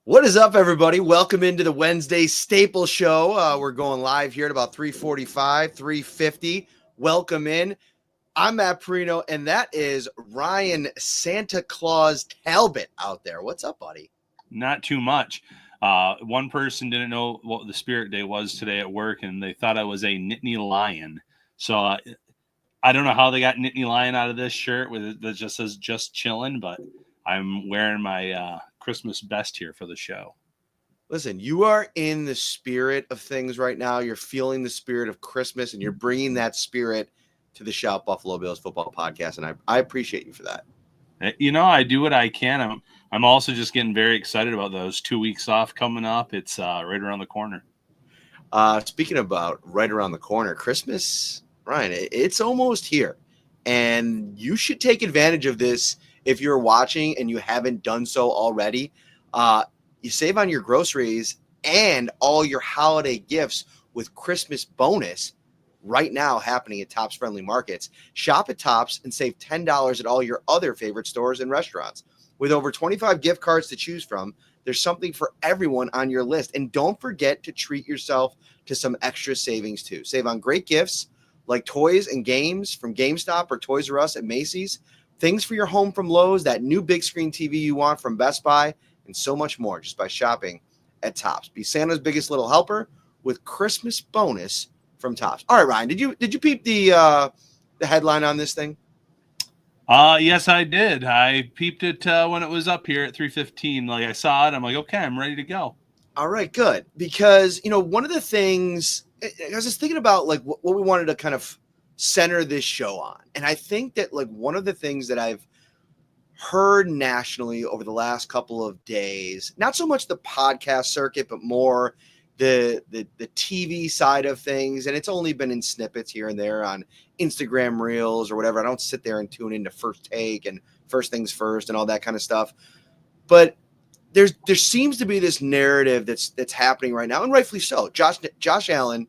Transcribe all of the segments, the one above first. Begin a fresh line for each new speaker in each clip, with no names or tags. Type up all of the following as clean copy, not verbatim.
What is up, everybody? Welcome into the Wednesday Staple Show. We're going live here at about 3:45, 3:50. Welcome in. I'm Matt Parrino, and that is Ryan Santa Claus Talbot out there. What's up, buddy?
Not too much. One person didn't know what the Spirit Day was today at work, and they thought I was a Nittany Lion. So I don't know how they got Nittany Lion out of this shirt that just says "just chillin'," but I'm wearing my Christmas best here for the show.
Listen, you are in the spirit of things right now. You're feeling the spirit of Christmas, and you're bringing that spirit to the Shout Buffalo Bills football podcast, and I appreciate you for that.
I do what I can. I'm also just getting very excited about those 2 weeks off coming up. It's right around the corner.
Speaking about right around the corner, Christmas, Ryan, it's almost here. And you should take advantage of this if you're watching and you haven't done so already. You save on your groceries and all your holiday gifts with Christmas bonus right now happening at Tops Friendly Markets. Shop at Tops and save $10 at all your other favorite stores and restaurants. With over 25 gift cards to choose from, there's something for everyone on your list. And don't forget to treat yourself to some extra savings too. Save on great gifts like toys and games from GameStop or Toys R Us at Macy's, things for your home from Lowe's, that new big screen TV you want from Best Buy, and so much more just by shopping at Tops. Be Santa's biggest little helper with Christmas bonus from Tops. All right, Ryan, did you peep the headline on this thing?
Yes, I did. I peeped it when it was up here at 3:15. Like I saw it, I'm like, okay, I'm ready to go.
All right, good. Because, one of the things I was just thinking about, like, what we wanted to kind of center this show on. And I think that, like, one of the things that I've heard nationally over the last couple of days, not so much the podcast circuit, but more the TV side of things. And it's only been in snippets here and there on Instagram Reels or whatever. I don't sit there and tune into First Take and First Things First and all that kind of stuff. But there seems to be this narrative that's happening right now, and rightfully so. Josh Allen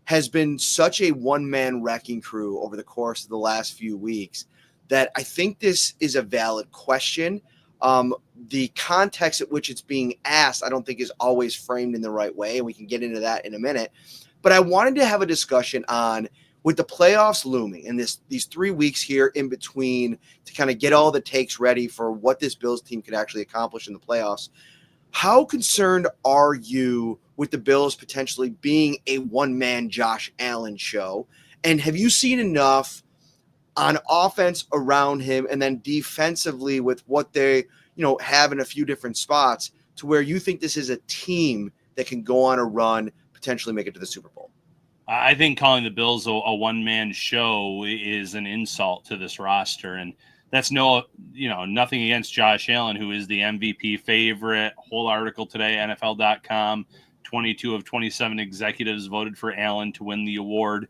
has been such a one-man wrecking crew over the course of the last few weeks that I think this is a valid question. The context at which it's being asked, I don't think is always framed in the right way, and we can get into that in a minute. But I wanted to have a discussion on, with the playoffs looming and these 3 weeks here in between to kind of get all the takes ready for what this Bills team could actually accomplish in the playoffs, how concerned are you with the Bills potentially being a one-man Josh Allen show? And have you seen enough on offense around him and then defensively with what they have in a few different spots to where you think this is a team that can go on a run, potentially make it to the Super Bowl?
I think calling the Bills a one-man show is an insult to this roster, and that's nothing against Josh Allen, who is the MVP favorite. Whole article today, NFL.com, 22 of 27 executives voted for Allen to win the award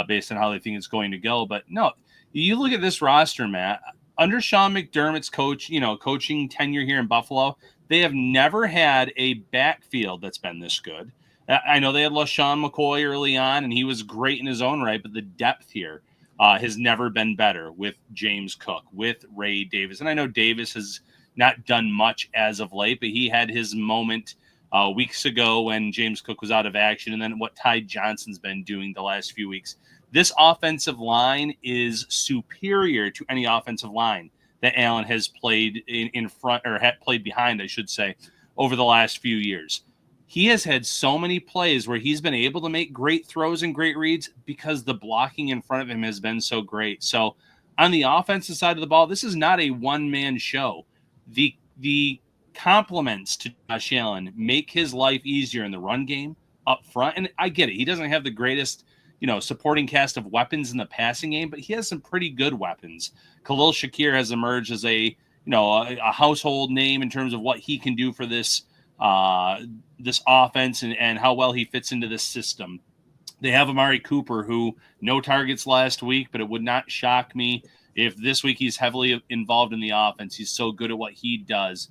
based on how they think it's going to go. But no, you look at this roster, Matt, under Sean McDermott's coaching tenure here in Buffalo, they have never had a backfield that's been this good. I know they had LaShawn McCoy early on, and he was great in his own right, but the depth here has never been better with James Cook, with Ray Davis. And I know Davis has not done much as of late, but he had his moment weeks ago when James Cook was out of action, and then what Ty Johnson's been doing the last few weeks. This offensive line is superior to any offensive line that Allen has played in front, or had played behind, I should say, over the last few years. He has had so many plays where he's been able to make great throws and great reads because the blocking in front of him has been so great. So on the offensive side of the ball, this is not a one-man show. The compliments to Josh Allen make his life easier in the run game up front. And I get it. He doesn't have the greatest, supporting cast of weapons in the passing game, but he has some pretty good weapons. Khalil Shakir has emerged as a household name in terms of what he can do for this offense and how well he fits into this system. They have Amari Cooper, who no targets last week, but it would not shock me if this week he's heavily involved in the offense. He's so good at what he does.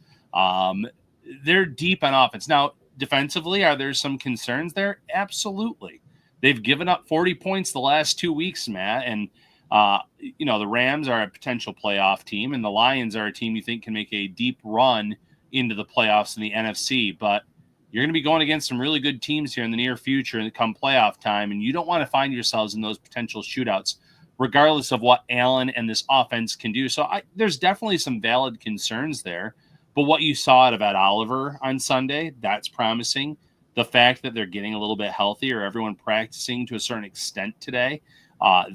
They're deep on offense. Now, defensively, are there some concerns there? Absolutely. They've given up 40 points the last 2 weeks, Matt, and the Rams are a potential playoff team, and the Lions are a team you think can make a deep run into the playoffs in the NFC, but you're going to be going against some really good teams here in the near future and come playoff time, and you don't want to find yourselves in those potential shootouts, regardless of what Allen and this offense can do. So there's definitely some valid concerns there, but what you saw out of Ed Oliver on Sunday, that's promising. The fact that they're getting a little bit healthier, everyone practicing to a certain extent today,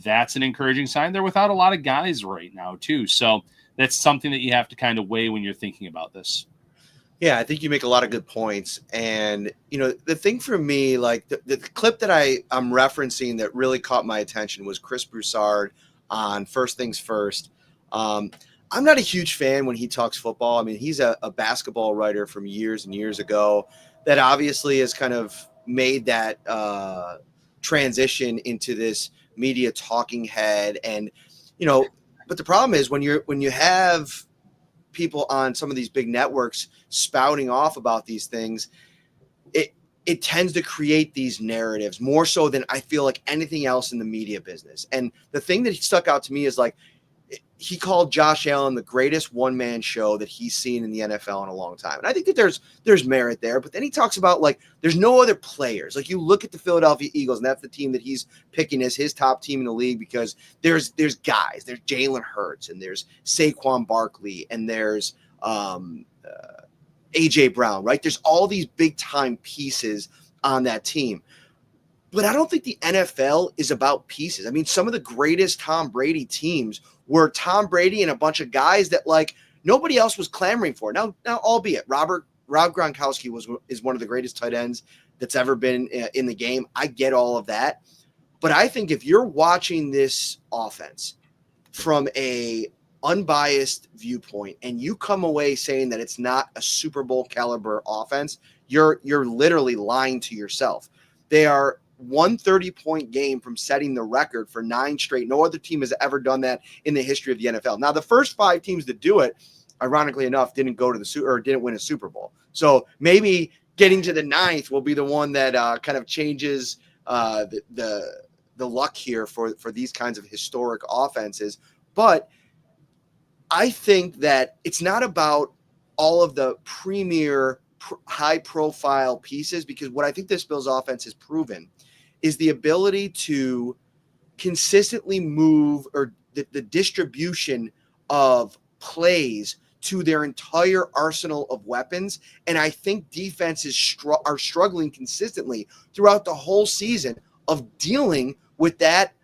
that's an encouraging sign. They're without a lot of guys right now, too. So that's something that you have to kind of weigh when you're thinking about this.
Yeah, I think you make a lot of good points. And, the thing for me, like the clip that I'm referencing that really caught my attention was Chris Broussard on First Things First. I'm not a huge fan when he talks football. I mean, he's a basketball writer from years and years ago that obviously has kind of made that transition into this media talking head. And, but the problem is when you have people on some of these big networks spouting off about these things, it tends to create these narratives more so than I feel like anything else in the media business. And the thing that stuck out to me is like, he called Josh Allen the greatest one-man show that he's seen in the NFL in a long time. And I think that there's merit there, but then he talks about like, there's no other players. Like you look at the Philadelphia Eagles and that's the team that he's picking as his top team in the league because there's guys, there's Jalen Hurts and there's Saquon Barkley and there's AJ Brown, right? There's all these big time pieces on that team. But I don't think the NFL is about pieces. I mean, some of the greatest Tom Brady teams were Tom Brady and a bunch of guys that like nobody else was clamoring for. Now, albeit Rob Gronkowski is one of the greatest tight ends that's ever been in the game. I get all of that. But I think if you're watching this offense from a unbiased viewpoint and you come away saying that it's not a Super Bowl caliber offense, you're literally lying to yourself. They are 130-point game from setting the record for 9 straight. No other team has ever done that in the history of the NFL. Now, the first 5 teams to do it, ironically enough, didn't win a Super Bowl. So maybe getting to the 9th will be the one that kind of changes the luck here for these kinds of historic offenses. But I think that it's not about all of the premier high-profile pieces, because what I think this Bills offense has proven is the ability to consistently move or the distribution of plays to their entire arsenal of weapons. And I think defenses are struggling consistently throughout the whole season of dealing with that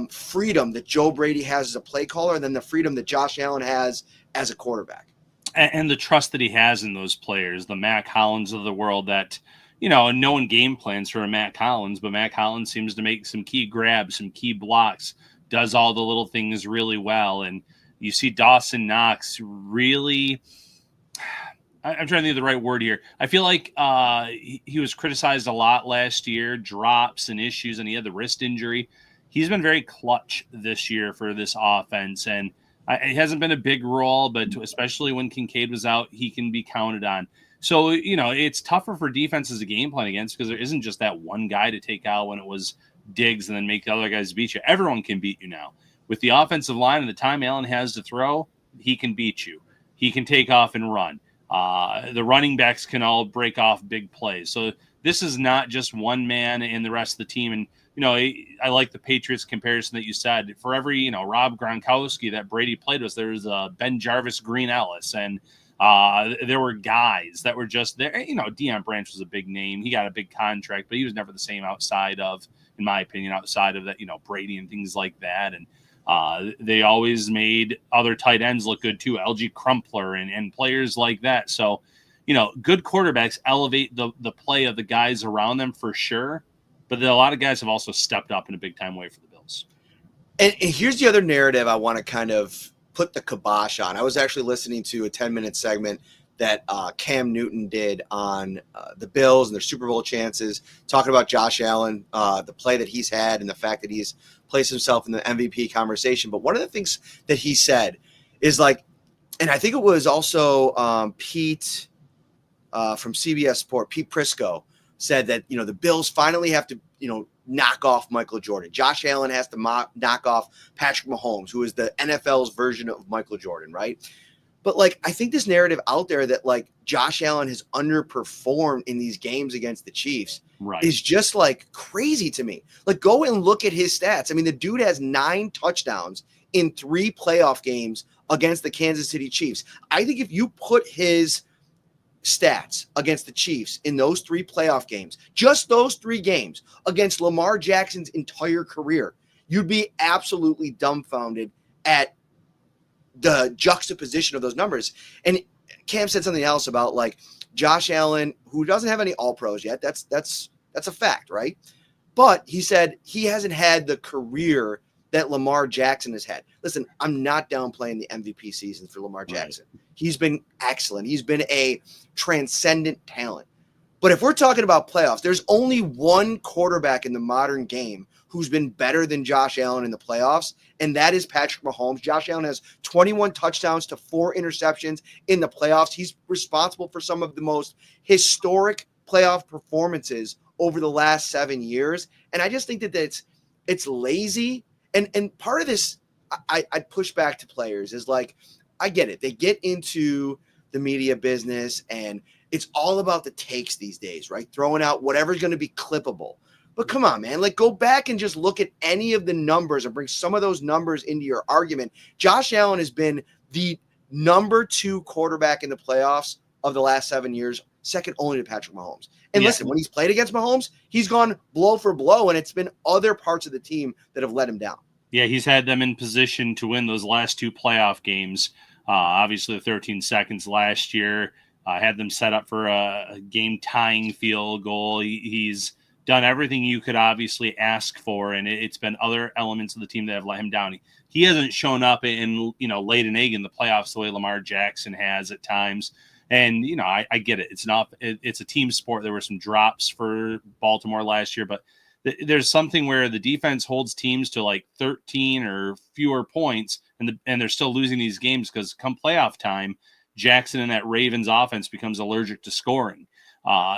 freedom that Joe Brady has as a play caller and then the freedom that Josh Allen has as a quarterback.
And the trust that he has in those players, the Mac Hollins of the world that, no one game plans for a Mac Hollins, but Mac Hollins seems to make some key grabs, some key blocks, does all the little things really well. And you see Dawson Knox really, I'm trying to think of the right word here. I feel like he was criticized a lot last year, drops and issues, and he had the wrist injury. He's been very clutch this year for this offense, and it hasn't been a big role, but especially when Kincaid was out, he can be counted on. So, it's tougher for defenses to game plan against because there isn't just that one guy to take out when it was Diggs and then make the other guys beat you. Everyone can beat you now. With the offensive line and the time Allen has to throw, he can beat you. He can take off and run. The running backs can all break off big plays. So this is not just one man and the rest of the team. And, I like the Patriots comparison that you said. For every, Rob Gronkowski that Brady played with, there was Ben Jarvis, Green Ellis, and there were guys that were just there. Deion Branch was a big name. He got a big contract, but he was never the same outside of, in my opinion, outside of that, Brady and things like that. And they always made other tight ends look good too. LG Crumpler and players like that. So, good quarterbacks elevate the play of the guys around them for sure. But a lot of guys have also stepped up in a big-time way for the Bills.
And here's the other narrative I want to kind of put the kibosh on. I was actually listening to a 10-minute segment that Cam Newton did on the Bills and their Super Bowl chances, talking about Josh Allen, the play that he's had, and the fact that he's placed himself in the MVP conversation. But one of the things that he said is like, and I think it was also Pete from CBS Sport, Pete Prisco, said that, the Bills finally have to, knock off Michael Jordan. Josh Allen has to knock off Patrick Mahomes, who is the NFL's version of Michael Jordan, right? But like, I think this narrative out there that like Josh Allen has underperformed in these games against the Chiefs
Right.
is just like crazy to me. Like, go and look at his stats. I mean, the dude has 9 touchdowns in 3 playoff games against the Kansas City Chiefs. I think if you put his stats against the Chiefs in those 3 playoff games, just those 3 games against Lamar Jackson's entire career, you'd be absolutely dumbfounded at the juxtaposition of those numbers. And Cam said something else about like Josh Allen, who doesn't have any all pros yet. That's a fact, right? But he said he hasn't had the career that Lamar Jackson has had. Listen, I'm not downplaying the MVP season for Lamar Jackson. Right. He's been excellent. He's been a transcendent talent. But if we're talking about playoffs, there's only one quarterback in the modern game who's been better than Josh Allen in the playoffs, and that is Patrick Mahomes. Josh Allen has 21 touchdowns to 4 interceptions in the playoffs. He's responsible for some of the most historic playoff performances over the last 7 years. And I just think that it's lazy. And part of this, I'd push back to players is like, I get it. They get into the media business and it's all about the takes these days, right? Throwing out whatever's going to be clippable. But come on, man, like go back and just look at any of the numbers and bring some of those numbers into your argument. Josh Allen has been the number 2 quarterback in the playoffs of the last 7 years, second only to Patrick Mahomes. And listen, when he's played against Mahomes, he's gone blow for blow, and it's been other parts of the team that have let him down.
Yeah, he's had them in position to win those last 2 playoff games. Obviously, the 13 seconds last year had them set up for a game-tying field goal. He's done everything you could obviously ask for, and it's been other elements of the team that have let him down. He hasn't shown up in laid an egg in the playoffs the way Lamar Jackson has at times. And I get it. It's a team sport. There were some drops for Baltimore last year, but there's something where the defense holds teams to like 13 or fewer points, and they're still losing these games because come playoff time, Jackson and that Ravens offense becomes allergic to scoring.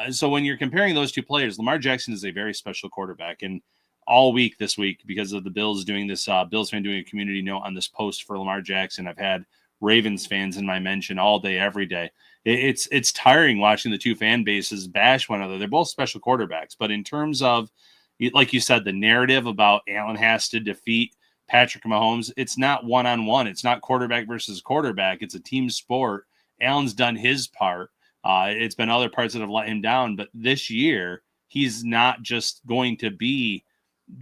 So when you're comparing those 2 players, Lamar Jackson is a very special quarterback. And all week this week, because of the Bills doing this, Bills fan doing a community note on this post for Lamar Jackson, I've had Ravens fans in my mention all day, every day. It's tiring watching the 2 fan bases bash one another. They're both special quarterbacks, but in terms of, like you said, the narrative about Allen has to defeat Patrick Mahomes, it's not one-on-one. It's not quarterback versus quarterback. It's a team sport. Allen's done his part. It's been other parts that have let him down, but this year he's not just going to be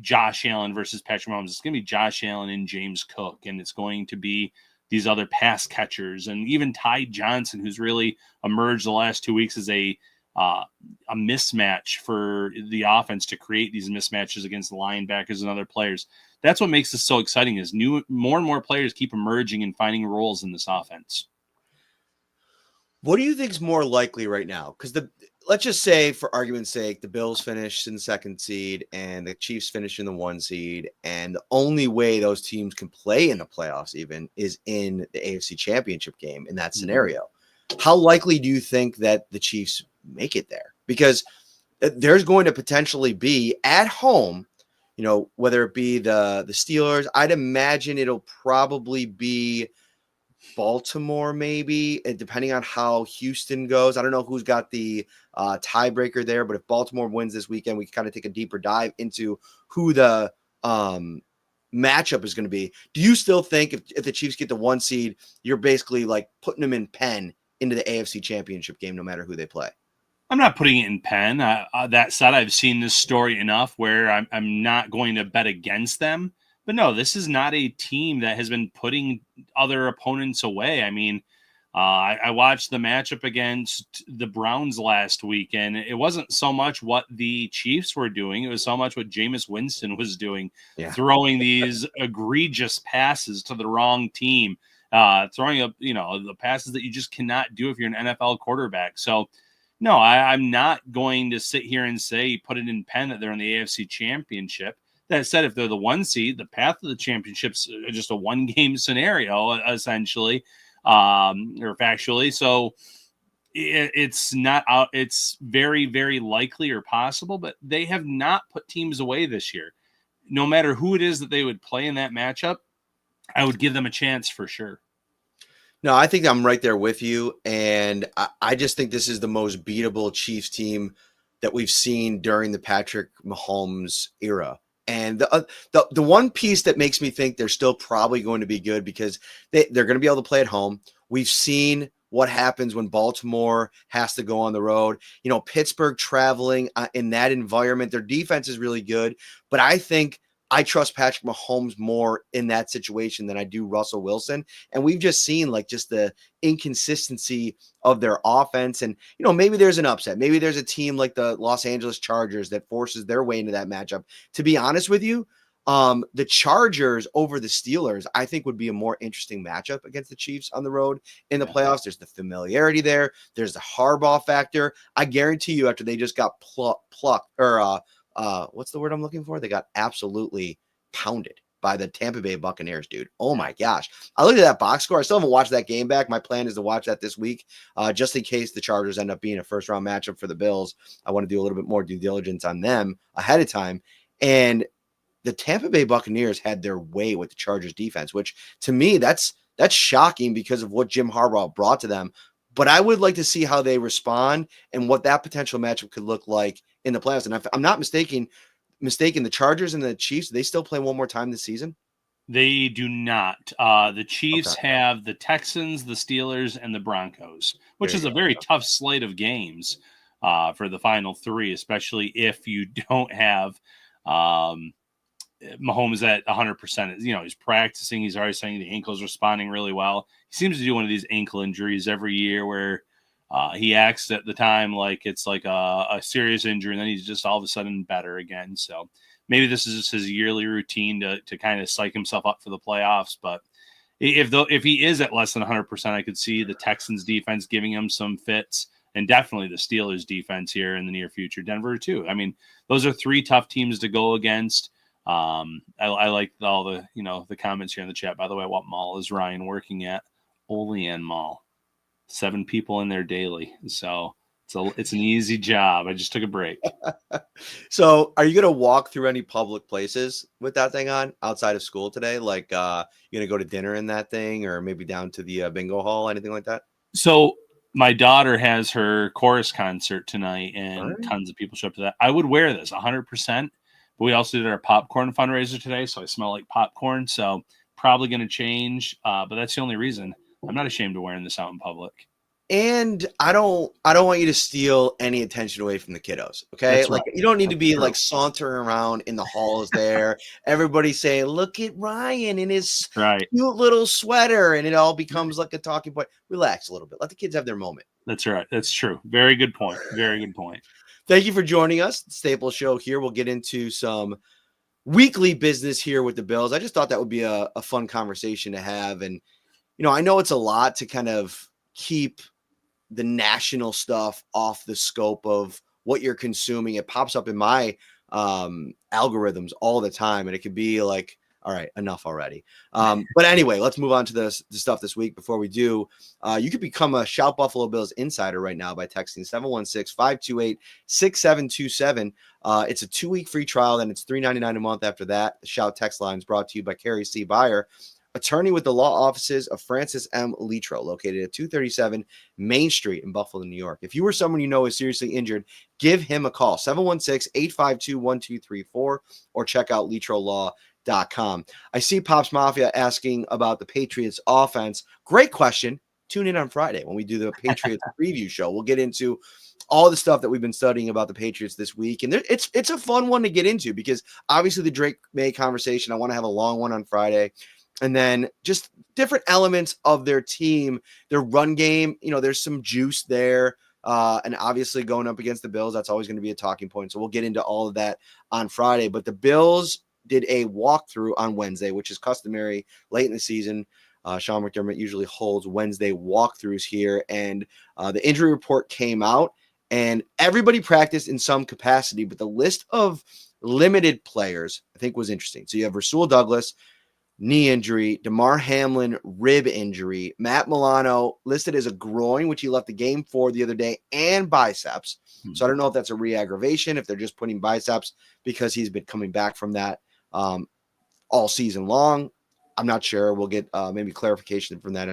Josh Allen versus Patrick Mahomes. It's going to be Josh Allen and James Cook, and it's going to be these other pass catchers, and even Ty Johnson, who's really emerged the last 2 weeks as a mismatch for the offense to create these mismatches against the linebackers and other players. That's what makes this so exciting is more and more players keep emerging and finding roles in this offense.
What do you think is more likely right now? Because let's just say, for argument's sake, the Bills finished in the 2nd seed and the Chiefs finished in the 1 seed, and the only way those teams can play in the playoffs even is in the AFC Championship game in that scenario. Mm-hmm. How likely do you think that the Chiefs make it there? Because there's going to potentially be at home, whether it be the Steelers, I'd imagine it'll probably be Baltimore, maybe, and depending on how Houston goes. I don't know who's got the tiebreaker there, but if Baltimore wins this weekend, we can kind of take a deeper dive into who the matchup is going to be. Do you still think if the Chiefs get the 1 seed, you're basically like putting them in pen into the AFC Championship game, no matter who they play?
I'm not putting it in pen. That said, I've seen this story enough where I'm not going to bet against them. But no, this is not a team that has been putting other opponents away. I mean, I watched the matchup against the Browns last week, and it wasn't so much what the Chiefs were doing. It was so much what Jameis Winston was doing, throwing these egregious passes to the wrong team, throwing up, the passes that you just cannot do if you're an NFL quarterback. So, no, I'm not going to sit here and say, put it in pen that they're in the AFC Championship. That said, if they're the 1 seed, the path to the championship's just a 1-game scenario, essentially, or factually. So it's not out. It's very, very likely or possible, but they have not put teams away this year. No matter who it is that they would play in that matchup, I would give them a chance for sure.
No, I think I'm right there with you. And I just think this is the most beatable Chiefs team that we've seen during the Patrick Mahomes era. And the one piece that makes me think they're still probably going to be good because they're going to be able to play at home. We've seen what happens when Baltimore has to go on the road. Pittsburgh traveling in that environment, their defense is really good. But I think I trust Patrick Mahomes more in that situation than I do Russell Wilson. And we've just seen like just the inconsistency of their offense. And, maybe there's an upset. Maybe there's a team like the Los Angeles Chargers that forces their way into that matchup. To be honest with you, the Chargers over the Steelers, I think would be a more interesting matchup against the Chiefs on the road in the playoffs. There's the familiarity there. There's the Harbaugh factor. I guarantee you after they just got plucked or what's the word I'm looking for? They got absolutely pounded by the Tampa Bay Buccaneers, dude. Oh my gosh. I looked at that box score. I still haven't watched that game back. My plan is to watch that this week, just in case the Chargers end up being a first round matchup for the Bills. I want to do a little bit more due diligence on them ahead of time. And the Tampa Bay Buccaneers had their way with the Chargers defense, which to me, that's shocking because of what Jim Harbaugh brought to them. But I would like to see how they respond and what that potential matchup could look like in the playoffs. And if I'm not mistaken, the Chargers and the Chiefs, they still play one more time this season?
They do not. The Chiefs
Okay.
have the Texans, the Steelers, and the Broncos, which
There
is
you
a very tough slate of games for the final three, especially if you don't have Mahomes at 100%. He's practicing. He's already saying the ankle's responding really well. He seems to do one of these ankle injuries every year where he acts at the time like it's like a serious injury, and then he's just all of a sudden better again. So maybe this is just his yearly routine to kind of psych himself up for the playoffs. But if he is at less than 100%, I could see the Texans defense giving him some fits, and definitely the Steelers defense here in the near future. Denver too. I mean, those are three tough teams to go against. I like all the comments here in the chat. By the way, what mall is Ryan working at? Olean Mall. 7 people in there daily. So it's an easy job. I just took a break.
So are you going to walk through any public places with that thing on outside of school today? Like you're going to go to dinner in that thing or maybe down to the bingo hall, anything like that?
So my daughter has her chorus concert tonight,
All
and
right.
tons of people show up to that. I would wear this 100%. But we also did our popcorn fundraiser today, so I smell like popcorn. So probably going to change, but that's the only reason. I'm not ashamed of wearing this out in public.
And I don't want you to steal any attention away from the kiddos. Okay.
That's
Like
right.
you don't need to
That's
be
true.
like sauntering around in the halls there. Everybody saying, look at Ryan in his
Right.
cute little sweater. And it all becomes like a talking point. Relax a little bit. Let the kids have their moment.
That's right. That's true. Very good point. Very good point.
Thank you for joining us. Staple Show here. We'll get into some weekly business here with the Bills. I just thought that would be a fun conversation to have. And, I know it's a lot to kind of keep the national stuff off the scope of what you're consuming. It pops up in my algorithms all the time, and it could be like, all right, enough already. But anyway, let's move on to the stuff this week. Before we do, you could become a Shout Buffalo Bills insider right now by texting 716-528-6727. It's a 2-week free trial, then it's $3.99 a month after that. The Shout text line is brought to you by Carrie C. Byer, attorney with the law offices of Francis M. Litro, located at 237 Main Street in Buffalo, New York. If you or someone you know is seriously injured, give him a call, 716-852-1234, or check out litrolaw.com. I see Pops Mafia asking about the Patriots offense. Great question. Tune in on Friday when we do the Patriots preview show. We'll get into all the stuff that we've been studying about the Patriots this week. And it's a fun one to get into because obviously the Drake May conversation, I want to have a long one on Friday. And then just different elements of their team, their run game, there's some juice there. And obviously going up against the Bills, that's always going to be a talking point. So we'll get into all of that on Friday. But the Bills did a walkthrough on Wednesday, which is customary late in the season. Sean McDermott usually holds Wednesday walkthroughs here. And the injury report came out and everybody practiced in some capacity. But the list of limited players, I think, was interesting. So you have Rasul Douglas, knee injury, DeMar Hamlin, rib injury, Matt Milano listed as a groin, which he left the game for the other day, and biceps. So I don't know if that's a re-aggravation, if they're just putting biceps because he's been coming back from that all season long. I'm not sure. We'll get maybe clarification from that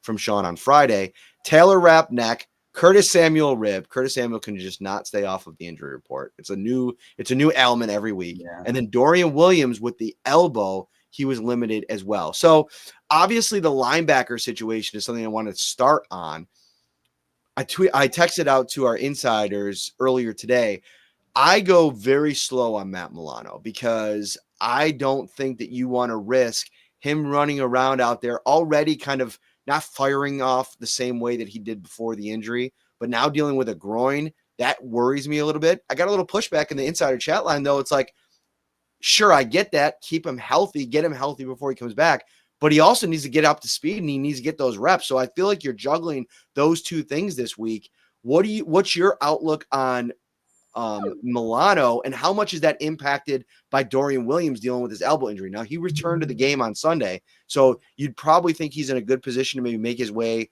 from Sean on Friday. Taylor Rapp neck, Curtis Samuel rib. Curtis Samuel can just not stay off of the injury report. It's a new ailment every week.
Yeah.
And then Dorian Williams with the elbow, he was limited as well. So obviously the linebacker situation is something I want to start on. I texted out to our insiders earlier today. I go very slow on Matt Milano because I don't think that you want to risk him running around out there already kind of not firing off the same way that he did before the injury, but now dealing with a groin. That worries me a little bit. I got a little pushback in the insider chat line, though. It's like, sure, I get that. Keep him healthy, get him healthy before he comes back. But he also needs to get up to speed and he needs to get those reps. So I feel like you're juggling those two things this week. What's your outlook on Milano, and how much is that impacted by Dorian Williams dealing with his elbow injury? Now, he returned to the game on Sunday, so you'd probably think he's in a good position to maybe make his way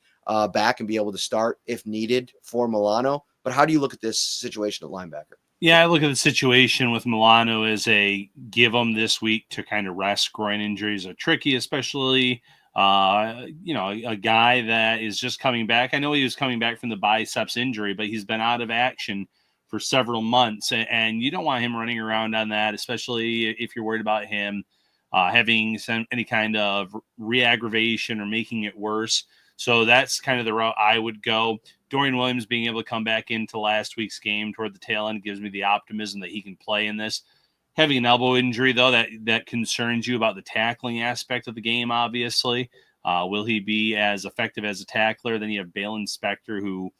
back and be able to start if needed for Milano. But how do you look at this situation at linebacker?
Yeah, I look at the situation with Milano as a give him this week to kind of rest. Groin injuries are tricky, especially a guy that is just coming back. I know he was coming back from the biceps injury, but he's been out of action for several months, and you don't want him running around on that, especially if you're worried about him having any kind of re-aggravation or making it worse. So that's kind of the route I would go. Dorian Williams being able to come back into last week's game toward the tail end gives me the optimism that he can play in this. Having an elbow injury, though, that concerns you about the tackling aspect of the game, obviously. Will he be as effective as a tackler? Then you have Balen Spector, who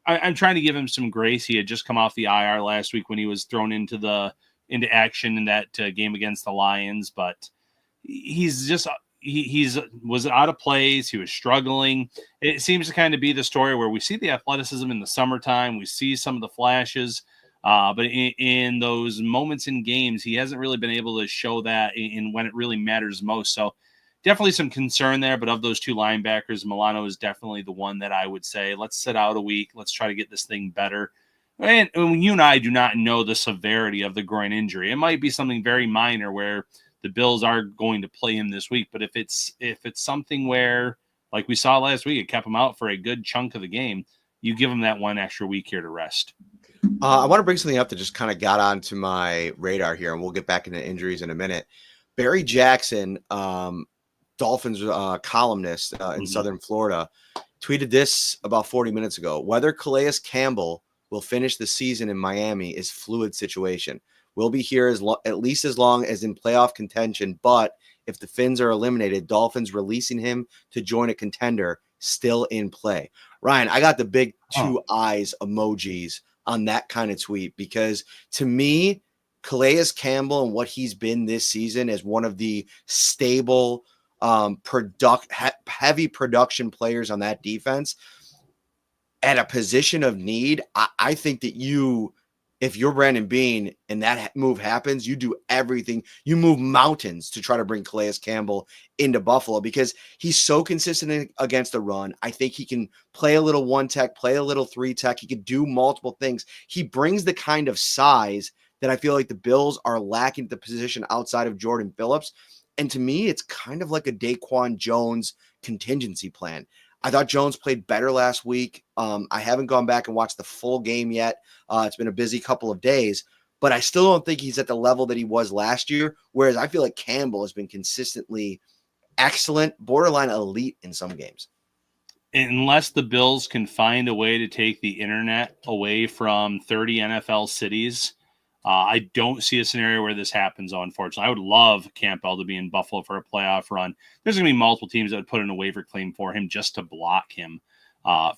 I'm trying to give him some grace. He had just come off the IR last week when he was thrown into action in that game against the Lions, but he's just was out of place. He was struggling. It seems to kind of be the story where we see the athleticism in the summertime. We see some of the flashes, but in those moments in games, he hasn't really been able to show that in when it really matters most. So definitely some concern there, but of those two linebackers, Milano is definitely the one that I would say, let's sit out a week. Let's try to get this thing better. And you and I do not know the severity of the groin injury. It might be something very minor where the Bills are going to play him this week. But if it's something where, like we saw last week, it kept him out for a good chunk of the game, you give him that one extra week here to rest.
I want to bring something up that just kind of got onto my radar here, and we'll get back into injuries in a minute. Barry Jackson, Dolphins columnist in Southern Florida, tweeted this about 40 minutes ago. Whether Calais Campbell will finish the season in Miami is fluid situation. We'll be here at least as long as in playoff contention, but if the Fins are eliminated, Dolphins releasing him to join a contender still in play. Ryan, I got the big two eyes emojis on that kind of tweet because to me, Calais Campbell and what he's been this season as one of the stable heavy production players on that defense at a position of need. I think that if you're Brandon Beane and that move happens, you do everything. You move mountains to try to bring Calais Campbell into Buffalo because he's so consistent against the run. I think he can play a little one tech, play a little three tech. He can do multiple things. He brings the kind of size that I feel like the Bills are lacking at the position outside of Jordan Phillips. And to me, it's kind of like a Daquan Jones contingency plan. I thought Jones played better last week. I haven't gone back and watched the full game yet. It's been a busy couple of days, but I still don't think he's at the level that he was last year, whereas I feel like Campbell has been consistently excellent, borderline elite in some games.
Unless the Bills can find a way to take the internet away from 30 NFL cities, I don't see a scenario where this happens, unfortunately. I would love Campbell to be in Buffalo for a playoff run. There's going to be multiple teams that would put in a waiver claim for him just to block him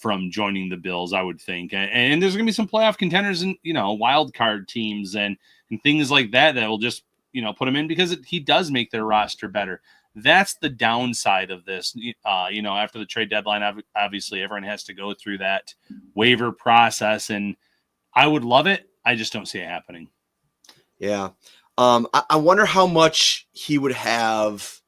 from joining the Bills, I would think. And there's going to be some playoff contenders and, wild card teams and things like that will just, put him in because he does make their roster better. That's the downside of this. After the trade deadline, obviously everyone has to go through that waiver process, and I would love it. I just don't see it happening.
Yeah. I wonder how much he would have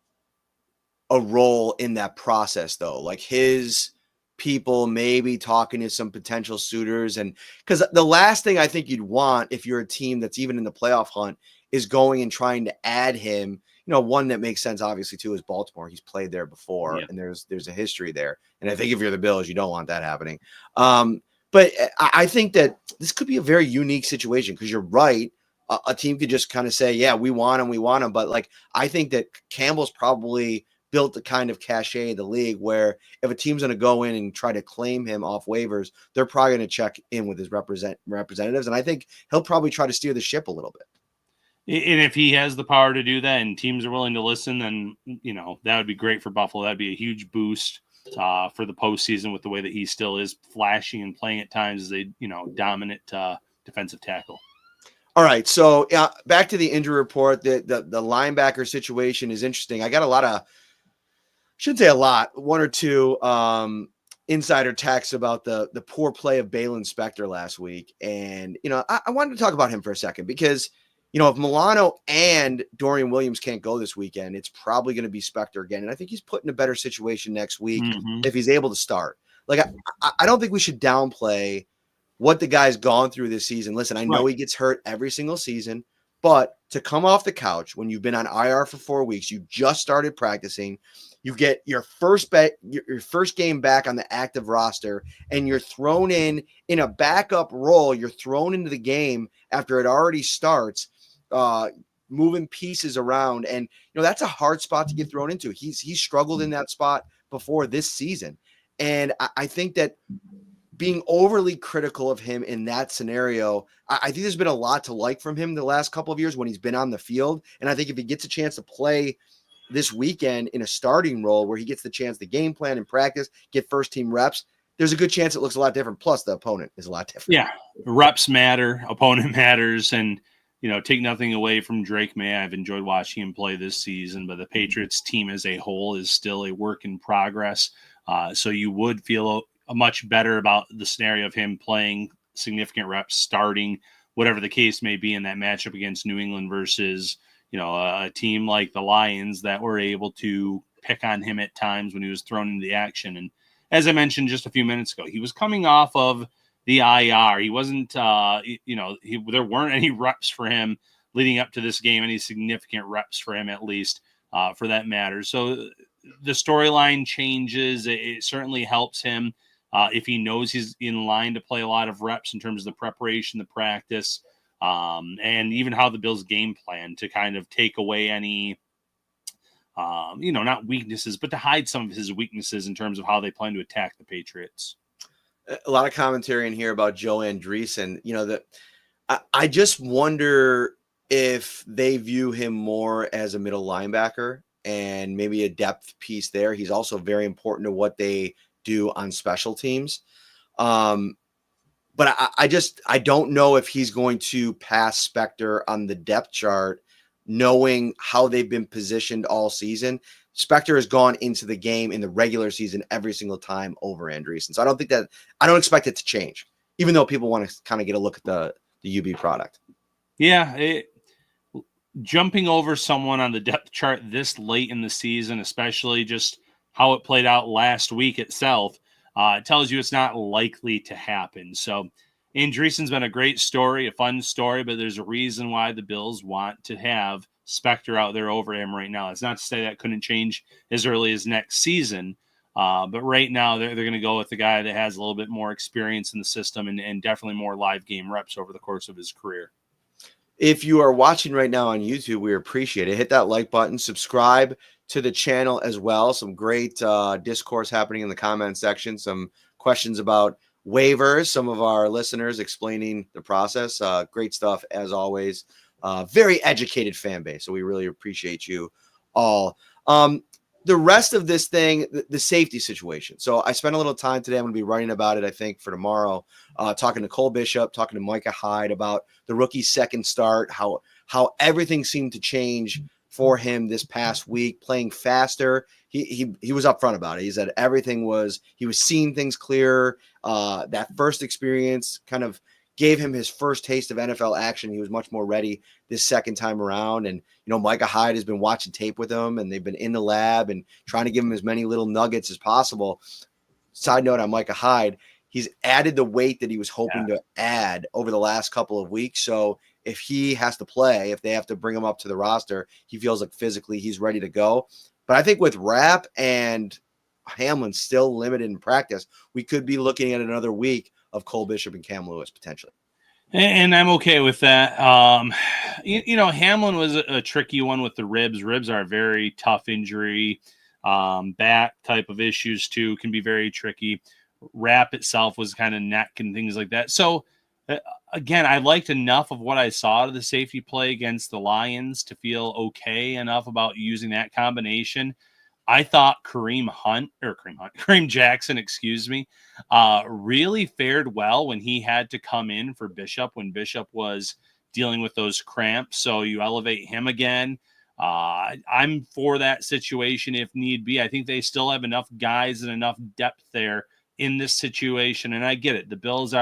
a role in that process, though. Like his people maybe talking to some potential suitors. And because the last thing I think you'd want if you're a team that's even in the playoff hunt is going and trying to add him. one that makes sense, obviously, too, is Baltimore. He's played there before, and there's a history there. And I think if you're the Bills, you don't want that happening. But I think that this could be a very unique situation because you're right. A team could just kind of say, yeah, we want him. But like, I think that Campbell's probably built the kind of cachet in the league where if a team's going to go in and try to claim him off waivers, they're probably going to check in with his representatives. And I think he'll probably try to steer the ship a little bit.
And if he has the power to do that and teams are willing to listen, then, that would be great for Buffalo. That'd be a huge boost for the postseason with the way that he still is flashing and playing at times as a, dominant defensive tackle. All
right. So back to the injury report. The linebacker situation is interesting. I got shouldn't say a lot, one or two insider texts about the poor play of Balen Spector last week. And, I wanted to talk about him for a second because, if Milano and Dorian Williams can't go this weekend, it's probably going to be Spector again. And I think he's put in a better situation next week if he's able to start. Like, I don't think we should downplay what the guy's gone through this season. Listen, I know he gets hurt every single season, but to come off the couch when you've been on IR for 4 weeks, you just started practicing, you get your first game back on the active roster, and you're thrown in a backup role. You're thrown into the game after it already starts, moving pieces around. And, that's a hard spot to get thrown into. He's struggled in that spot before this season. And I think that being overly critical of him in that scenario, I think there's been a lot to like from him the last couple of years when he's been on the field. And I think if he gets a chance to play this weekend in a starting role where he gets the chance to game plan and practice, get first team reps, there's a good chance it looks a lot different. Plus the opponent is a lot different.
Yeah. Reps matter, opponent matters. And, take nothing away from Drake May. I've enjoyed watching him play this season, but the Patriots team as a whole is still a work in progress. So you would feel much better about the scenario of him playing significant reps, starting, whatever the case may be in that matchup against New England versus, a team like the Lions that were able to pick on him at times when he was thrown into the action. And as I mentioned just a few minutes ago, he was coming off of the IR. He wasn't, there weren't any reps for him leading up to this game, any significant reps for him, at least, for that matter. So the storyline changes. It certainly helps him if he knows he's in line to play a lot of reps in terms of the preparation, the practice, and even how the Bills game plan to kind of take away any, not weaknesses, but to hide some of his weaknesses in terms of how they plan to attack the Patriots.
A lot of commentary in here about Joe Andreessen. I just wonder if they view him more as a middle linebacker and maybe a depth piece there. He's also very important to what they do on special teams. But I don't know if he's going to pass Spector on the depth chart, knowing how they've been positioned all season. Spector has gone into the game in the regular season every single time over Andreessen. So I don't expect it to change, even though people want to kind of get a look at the UB product.
Yeah. Jumping over someone on the depth chart this late in the season, especially just how it played out last week itself, it tells you it's not likely to happen. So Andreessen's been a great story, a fun story, but there's a reason why the Bills want to have Spector out there over him right now. It's not to say that couldn't change as early as next season, but right now they're going to go with the guy that has a little bit more experience in the system and definitely more live game reps over the course of his career.
If you are watching right now on YouTube, we appreciate it. Hit that like button, subscribe to the channel as well. Some great discourse happening in the comment section. Some questions about waivers, some of our listeners explaining the process. Great stuff as always. Very educated fan base. So we really appreciate you all. The rest of this thing, the safety situation. So I spent a little time today. I'm going to be writing about it, I think, for tomorrow, talking to Cole Bishop, talking to Micah Hyde about the rookie's second start, how everything seemed to change for him this past week, playing faster. He was upfront about it. He said he was seeing things clearer. That first experience kind of gave him his first taste of NFL action. He was much more ready this second time around. And, Micah Hyde has been watching tape with him, and they've been in the lab and trying to give him as many little nuggets as possible. Side note on Micah Hyde, He's added the weight that he was hoping to add over the last couple of weeks. So if he has to play, if they have to bring him up to the roster, he feels like physically he's ready to go. But I think with Rapp and Hamlin still limited in practice, we could be looking at another week of Cole Bishop and Cam Lewis potentially.
And I'm okay with that. Hamlin was a tricky one with the ribs. Ribs are a very tough injury. Back type of issues too can be very tricky. Rapp itself was kind of neck and things like that. So again, I liked enough of what I saw of the safety play against the Lions to feel okay enough about using that combination. I thought Kareem Jackson, really fared well when he had to come in for Bishop when Bishop was dealing with those cramps. So you elevate him again. I'm for that situation if need be. I think they still have enough guys and enough depth there in this situation. And I get it. The Bills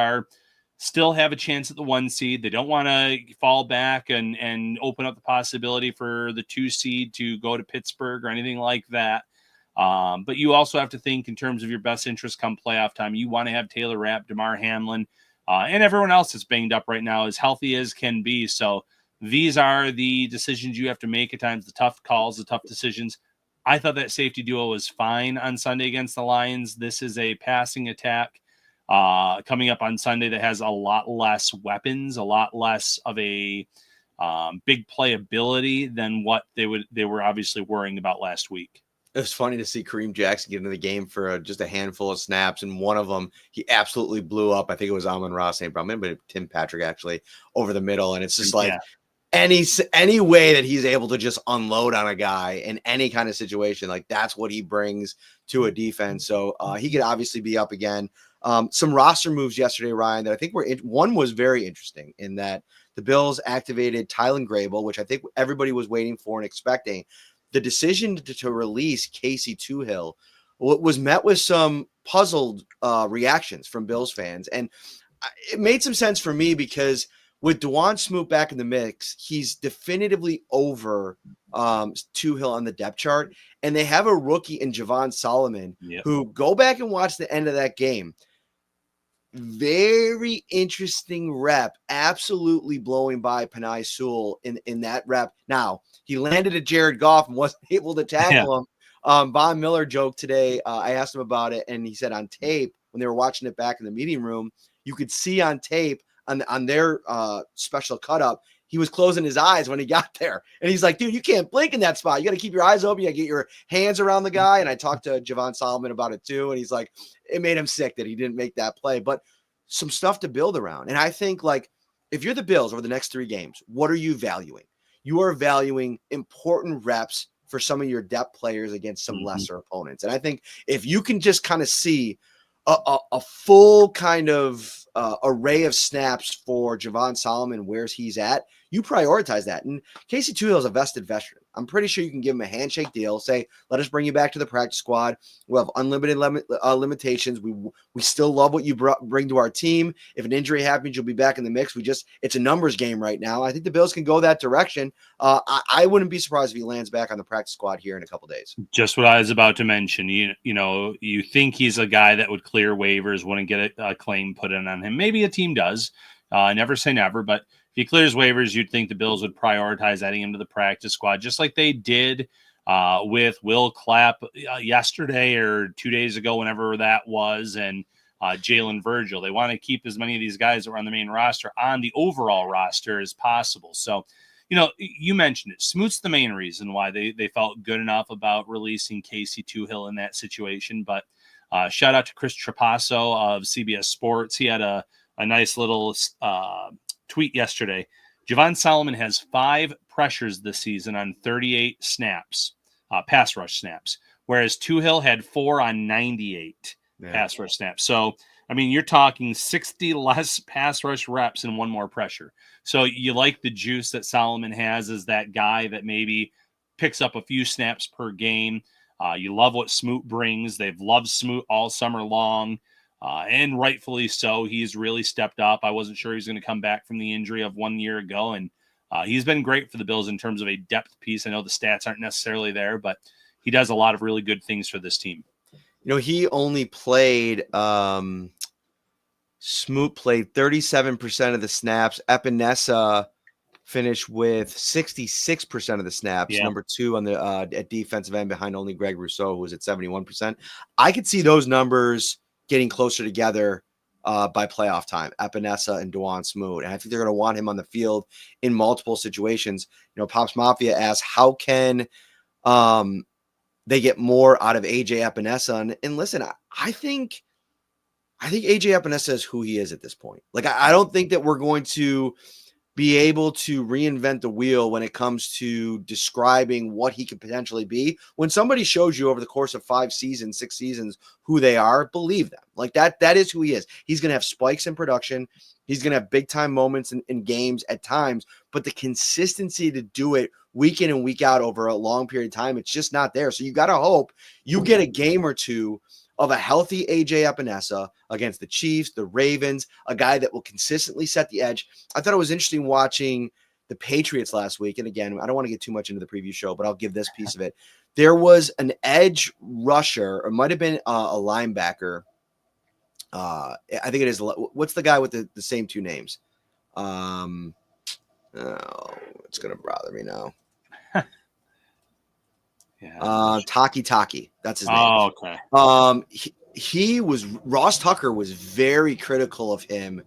still have a chance at the 1 seed. They don't want to fall back and open up the possibility for the 2 seed to go to Pittsburgh or anything like that. But you also have to think in terms of your best interest come playoff time. You want to have Taylor Rapp, Damar Hamlin, and everyone else that's banged up right now as healthy as can be. So these are the decisions you have to make at times, the tough calls, the tough decisions. I thought that safety duo was fine on Sunday against the Lions. This is a passing attack coming up on Sunday that has a lot less weapons, a lot less of a big playability than what they were obviously worrying about last week.
It was funny to see Kareem Jackson get into the game for just a handful of snaps, and one of them he absolutely blew up. I think it was Amon-Ra St. Brown, but Tim Patrick actually over the middle, and it's just like any way that he's able to just unload on a guy in any kind of situation, like that's what he brings to a defense. So he could obviously be up again. Some roster moves yesterday, Ryan, that I think one was very interesting in that the Bills activated Tylen Grable, which I think everybody was waiting for and expecting. The decision to release Casey Toohill was met with some puzzled reactions from Bills fans. And it made some sense for me because with Dwan Smoot back in the mix, he's definitively over Toohill on the depth chart. And they have a rookie in Javon Solomon who, go back and watch the end of that game. Very interesting rep, absolutely blowing by Penei Sewell in that rep. Now, he landed at Jared Goff and wasn't able to tackle him. Von Miller joked today. I asked him about it, and he said on tape, when they were watching it back in the meeting room, you could see on tape on their special cut up, he was closing his eyes when he got there. And he's like, dude, you can't blink in that spot. You got to keep your eyes open. You got to get your hands around the guy. And I talked to Javon Solomon about it too. And he's like, it made him sick that he didn't make that play, but some stuff to build around. And I think, like, if you're the Bills over the next 3 games, what are you valuing? You are valuing important reps for some of your depth players against some lesser opponents. And I think if you can just kind of see a full kind of array of snaps for Javon Solomon, where he's at, you prioritize that. And Casey Toohill is a vested veteran. I'm pretty sure you can give him a handshake deal. Say, let us bring you back to the practice squad. We'll have unlimited limitations. We still love what you bring to our team. If an injury happens, you'll be back in the mix. It's a numbers game right now. I think the Bills can go that direction. I wouldn't be surprised if he lands back on the practice squad here in a couple days.
Just what I was about to mention. You think he's a guy that would clear waivers, wouldn't get a claim put in on him. Maybe a team does. Never say never, but if he clears waivers, you'd think the Bills would prioritize adding him to the practice squad, just like they did with Will Clapp yesterday or 2 days ago, whenever that was, and Jalen Virgil. They want to keep as many of these guys that were on the main roster on the overall roster as possible. So, you mentioned it. Smoot's the main reason why they felt good enough about releasing Casey Toohill in that situation. But shout out to Chris Trapasso of CBS Sports. He had a nice little tweet yesterday. Javon Solomon has 5 pressures this season on 38 snaps, pass rush snaps, whereas Toohill had 4 on 98 pass rush snaps. So, I mean, you're talking 60 less pass rush reps and 1 more pressure. So you like the juice that Solomon has as that guy that maybe picks up a few snaps per game. You love what Smoot brings. They've loved Smoot all summer long. And rightfully so. He's really stepped up. I wasn't sure he was going to come back from the injury of 1 year ago. And he's been great for the Bills in terms of a depth piece. I know the stats aren't necessarily there, but he does a lot of really good things for this team.
He only played Smoot played 37% of the snaps. Epinesa finished with 66% of the snaps.
Yeah.
Number 2 on the at defensive end behind only Greg Rousseau, who was at 71%. I could see those numbers getting closer together by playoff time. Epinesa and Dwan Smoot. And I think they're going to want him on the field in multiple situations. Pops Mafia asks, how can they get more out of AJ Epinesa? And listen, I think AJ Epinesa is who he is at this point. Like, I don't think that we're going to be able to reinvent the wheel when it comes to describing what he could potentially be. When somebody shows you over the course of 5 seasons, 6 seasons, who they are, believe them. Like that is who he is. He's going to have spikes in production. He's going to have big time moments in games at times, but the consistency to do it week in and week out over a long period of time, it's just not there. So you got to hope you get a game or two of a healthy AJ Epinesa against the Chiefs, the Ravens, a guy that will consistently set the edge. I thought it was interesting watching the Patriots last week. And again, I don't want to get too much into the preview show, but I'll give this piece of it. There was an edge rusher, or might have been a linebacker. I think it is. What's the guy with the same 2 names? Oh, it's going to bother me now.
Yeah.
Taki. That's his name.
Oh, okay.
Ross Tucker was very critical of him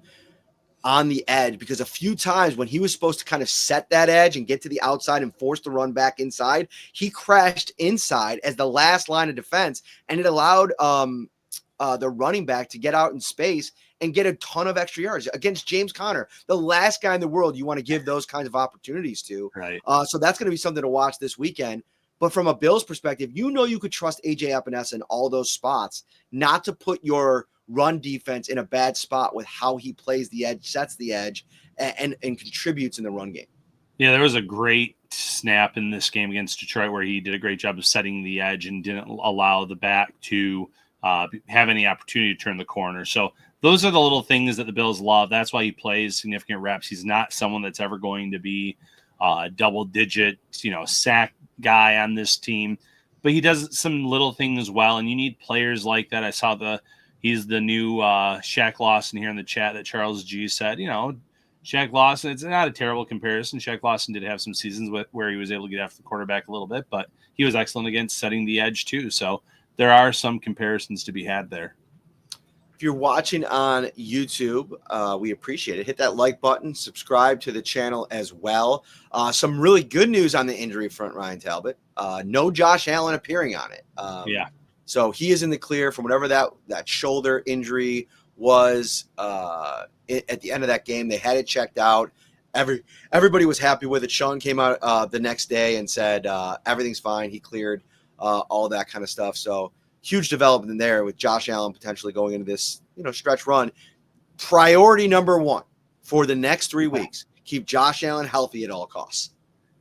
on the edge because a few times when he was supposed to kind of set that edge and get to the outside and force the run back inside, he crashed inside as the last line of defense, and it allowed the running back to get out in space and get a ton of extra yards against James Conner, the last guy in the world you want to give those kinds of opportunities to.
Right.
So that's going to be something to watch this weekend. But from a Bills perspective, you could trust AJ Epinesa in all those spots, not to put your run defense in a bad spot with how he plays the edge, sets the edge, and contributes in the run game.
Yeah, there was a great snap in this game against Detroit where he did a great job of setting the edge and didn't allow the back to have any opportunity to turn the corner. So those are the little things that the Bills love. That's why he plays significant reps. He's not someone that's ever going to be double-digit, sack guy on this team, but he does some little things well, and you need players like that. I saw he's the new Shaq Lawson here in the chat that Charles G said, Shaq Lawson, it's not a terrible comparison. Shaq Lawson did have some seasons where he was able to get after the quarterback a little bit, but he was excellent against setting the edge too. So there are some comparisons to be had there.
If you're watching on YouTube, we appreciate it. Hit that like button, subscribe to the channel as well. Some really good news on the injury front, Ryan Talbot. No Josh Allen appearing on it. So he is in the clear from whatever that shoulder injury was at the end of that game. They had it checked out. Everybody was happy with it. Sean came out the next day and said everything's fine. He cleared all that kind of stuff. So huge development there with Josh Allen potentially going into this, stretch run. Priority number 1 for the next 3 weeks, keep Josh Allen healthy at all costs.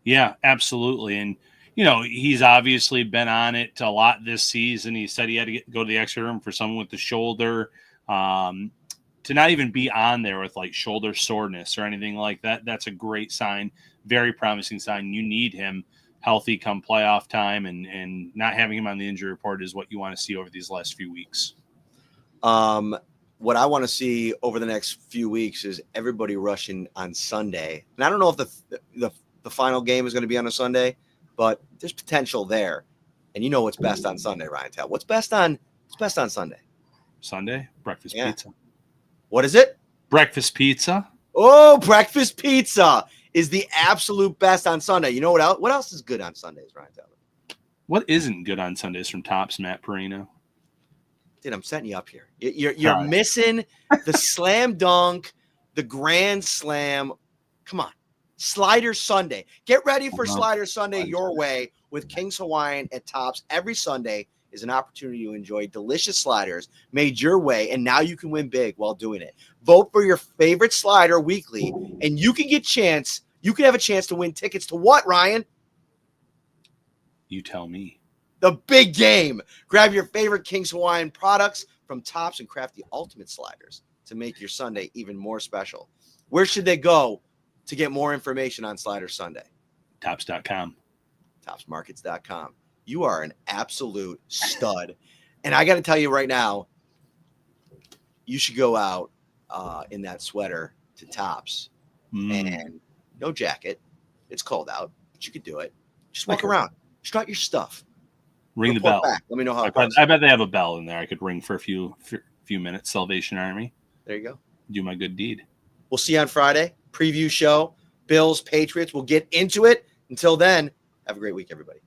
Yeah, absolutely. And, he's obviously been on it a lot this season. He said he had to go to the extra room for someone with the shoulder. To not even be on there with like shoulder soreness or anything like that, that's a great sign. Very promising sign. You need him healthy come playoff time, and not having him on the injury report is what you want to see over these last few weeks.
What I want to see over the next few weeks is everybody rushing on Sunday. And I don't know if the final game is going to be on a Sunday, but there's potential there. And what's best on Sunday, Ryan Tell. What's best on Sunday?
Sunday? Breakfast pizza.
What is it?
Breakfast pizza.
Oh, breakfast pizza is the absolute best on Sunday. You know what else? What else is good on Sundays, Ryan Talbot?
What isn't good on Sundays from Tops, Matt Parrino?
Dude, I'm setting you up here. You're missing the slam dunk, the grand slam. Come on. Slider Sunday. Get ready for Slider Sunday your way with King's Hawaiian at Tops. Every Sunday is an opportunity to enjoy delicious sliders made your way, and now you can win big while doing it. Vote for your favorite slider weekly, and you can have a chance to win tickets to what, Ryan?
You tell me.
The big game. Grab your favorite King's Hawaiian products from Tops and craft the ultimate sliders to make your Sunday even more special. Where should they go to get more information on Slider Sunday?
Tops.com.
Topsmarkets.com. You are an absolute stud. And I got to tell you right now, you should go out in that sweater to Tops
Mm.
and no jacket. It's cold out, but you could do it. Just walk
Okay.
around, strut your stuff.
Ring the
Report
bell.
back. Let me know how
I
it goes.
bet they have a bell in there. I could ring for a few minutes. Salvation Army.
There you go.
Do my good deed.
We'll see you on Friday. Preview show. Bills, Patriots. We'll get into it. Until then, have a great week, everybody.